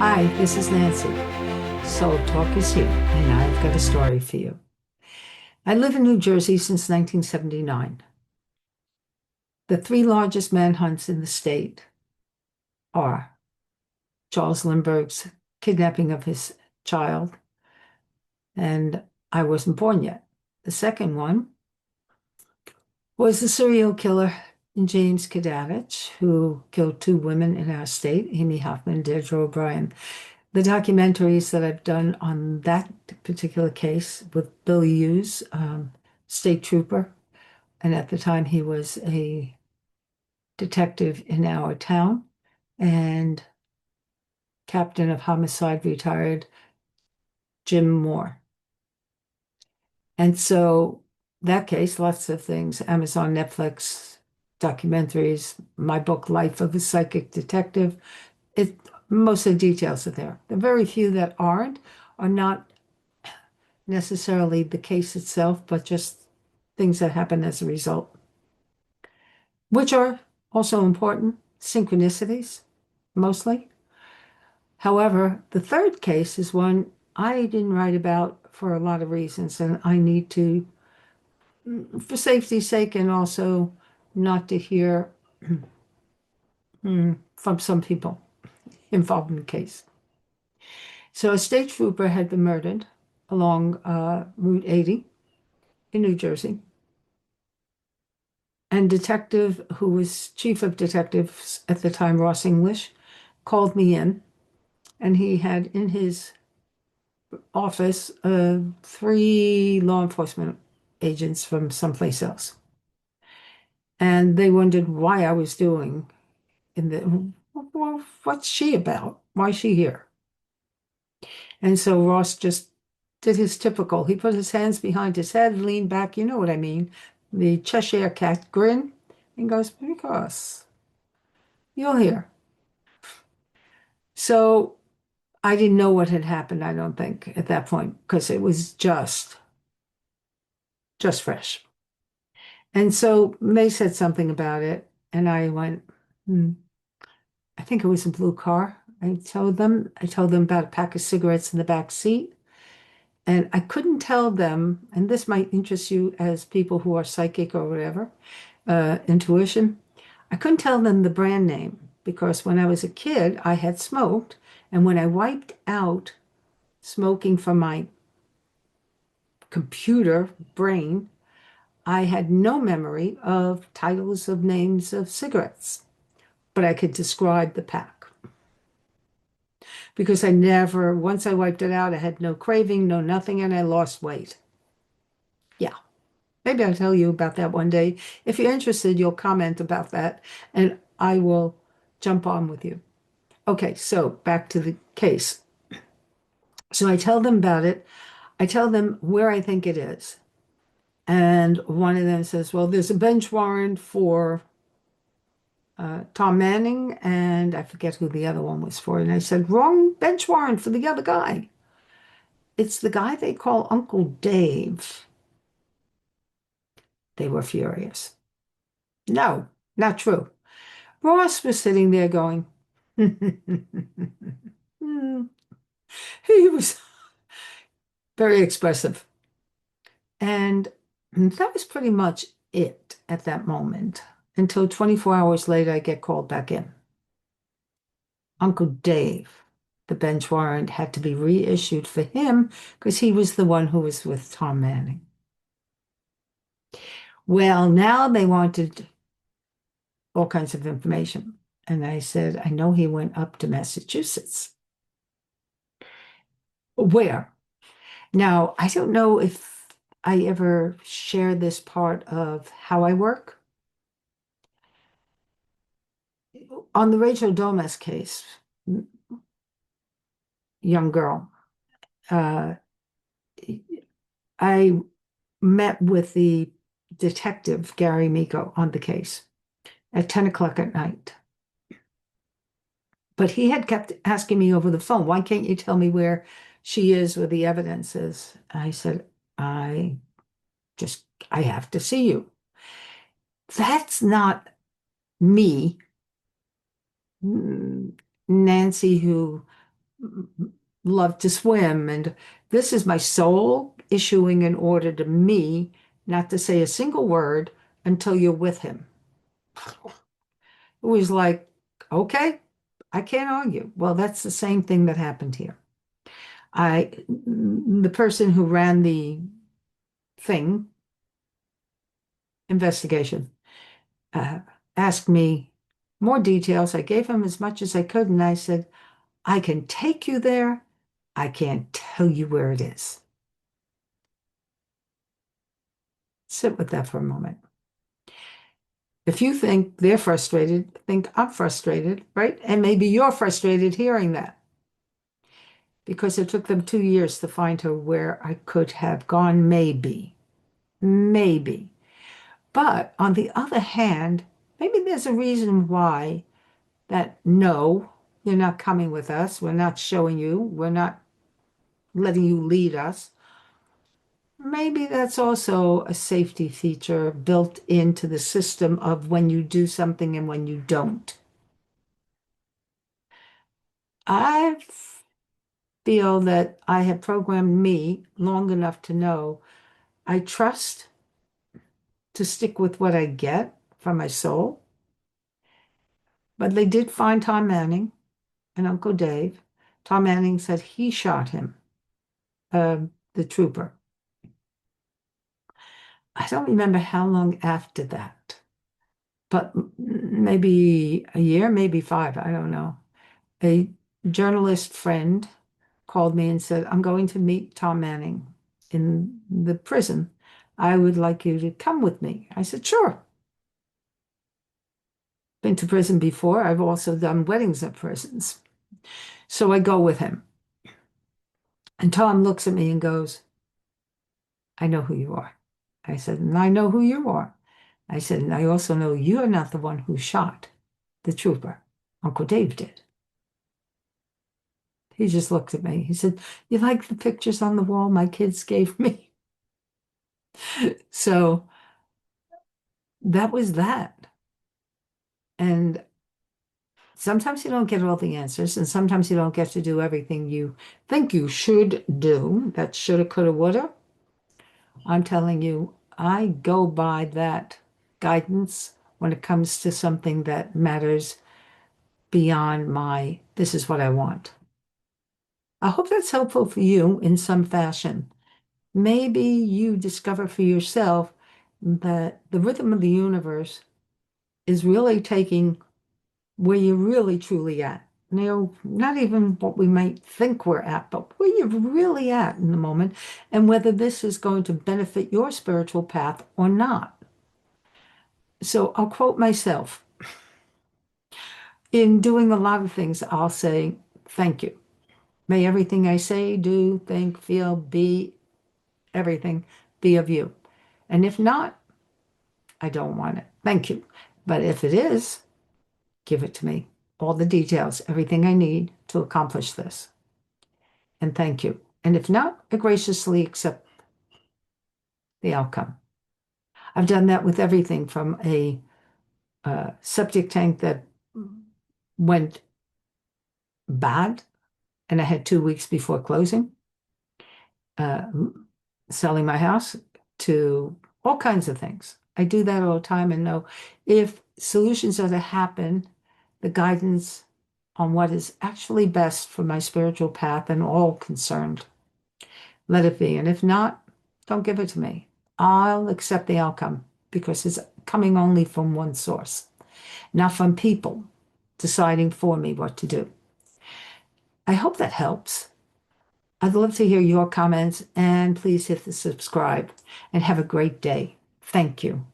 Hi, this is Nancy. Soul Talk is here, and I've got a story for you. I live in New Jersey since 1979. The three largest manhunts in the state are Charles Lindbergh's kidnapping of his child, and I wasn't born yet. The second one was the serial killer James Kadavich, who killed two women in our state, Amy Hoffman and Deirdre O'Brien. The documentaries that I've done on that particular case with Bill Hughes, state trooper, and at the time he was a detective in our town, and captain of homicide, retired Jim Moore. And so that case, lots of things, Amazon, Netflix, documentaries, my book, Life of a Psychic Detective. Most of the details are there. The very few that aren't are not necessarily the case itself, but just things that happen as a result, which are also important, synchronicities, mostly. However, the third case is one I didn't write about for a lot of reasons, and I need to, for safety's sake, and also not to hear from some people involved in the case. So a state trooper had been murdered along Route 80 in New Jersey. And detective, who was chief of detectives at the time, Ross English, called me in, and he had in his office three law enforcement agents from someplace else. And they wondered why I was doing well, what's she about? Why is she here? And so Ross just did his typical. He put his hands behind his head, leaned back, you know what I mean, the Cheshire cat grin, and goes, because you'll hear. So I didn't know what had happened, I don't think, at that point, because it was just fresh. And so they said something about it, and I went, hmm. I think it was a blue car. I told them about a pack of cigarettes in the back seat. And I couldn't tell them, and this might interest you as people who are psychic or whatever, intuition. I couldn't tell them the brand name because when I was a kid, I had smoked. And when I wiped out smoking from my computer brain, I had no memory of titles of names of cigarettes, but I could describe the pack because I never, once I wiped it out, I had no craving, no nothing, and I lost weight. Yeah, maybe I'll tell you about that one day. If you're interested, you'll comment about that and I will jump on with you. Okay, so back to the case. So I tell them about it. I tell them where I think it is. And one of them says, well, there's a bench warrant for Tom Manning, and I forget who the other one was for. And I said, wrong bench warrant for the other guy. It's the guy they call Uncle Dave. They were furious. No, not true. Ross was sitting there going, Hmm. He was very expressive. And that was pretty much it at that moment until 24 hours later, I get called back in. Uncle Dave, the bench warrant had to be reissued for him because he was the one who was with Tom Manning. Well, now they wanted all kinds of information. And I said, I know he went up to Massachusetts. Where? Now, I don't know if I ever share this part of how I work. On the Rachel Domas case, young girl, uh, I met with the detective, Gary Miko, on the case at 10 o'clock at night. But he had kept asking me over the phone, why can't you tell me where she is, where the evidence is? I said, I I have to see you. That's not me, Nancy, who love to swim. And this is my soul issuing an order to me not to say a single word until you're with him. It was like, okay, I can't argue. Well, that's the same thing that happened here. The person who ran the thing, investigation, uh, asked me more details. I gave him as much as I could, and I said, I can take you there. I can't tell you where it is. Sit with that for a moment. If you think they're frustrated, think I'm frustrated, right? And maybe you're frustrated hearing that because it took them 2 years to find her where I could have gone, maybe, maybe. But on the other hand, maybe there's a reason why that no, you're not coming with us. We're not showing you. We're not letting you lead us. Maybe that's also a safety feature built into the system of when you do something and when you don't. I feel that I have programmed me long enough to know I trust to stick with what I get from my soul. But they did find Tom Manning and Uncle Dave. Tom Manning said he shot him, the trooper. I don't remember how long after that, but maybe a year, maybe five, I don't know. A journalist friend called me and said, I'm going to meet Tom Manning in the prison. I would like you to come with me. I said, sure. Been to prison before. I've also done weddings at prisons. So I go with him. And Tom looks at me and goes, I know who you are. I said, and I know who you are. I said, and I also know you're not the one who shot the trooper. Uncle Dave did. He just looked at me. He said, you like the pictures on the wall my kids gave me? So that was that. And sometimes you don't get all the answers, and sometimes you don't get to do everything you think you should do. That shoulda, coulda, woulda. I'm telling you, I go by that guidance when it comes to something that matters beyond my, this is what I want. I hope that's helpful for you in some fashion. Maybe you discover for yourself that the rhythm of the universe is really taking where you're really truly at. You know, not even what we might think we're at, but where you're really at in the moment, and whether this is going to benefit your spiritual path or not. So I'll quote myself. In doing a lot of things, I'll say, thank you. May everything I say, do, think, feel, be, everything be of you. And if not, I don't want it. Thank you. But if it is, give it to me. All the details, everything I need to accomplish this. And thank you. And if not, I graciously accept the outcome. I've done that with everything from a septic tank that went bad and I had 2 weeks before closing, uh, selling my house, to all kinds of things. I do that all the time and know if solutions are to happen, the guidance on what is actually best for my spiritual path and all concerned, let it be. And if not, don't give it to me. I'll accept the outcome because it's coming only from one source, not from people deciding for me what to do. I hope that helps. I'd love to hear your comments and please hit the subscribe and have a great day. Thank you.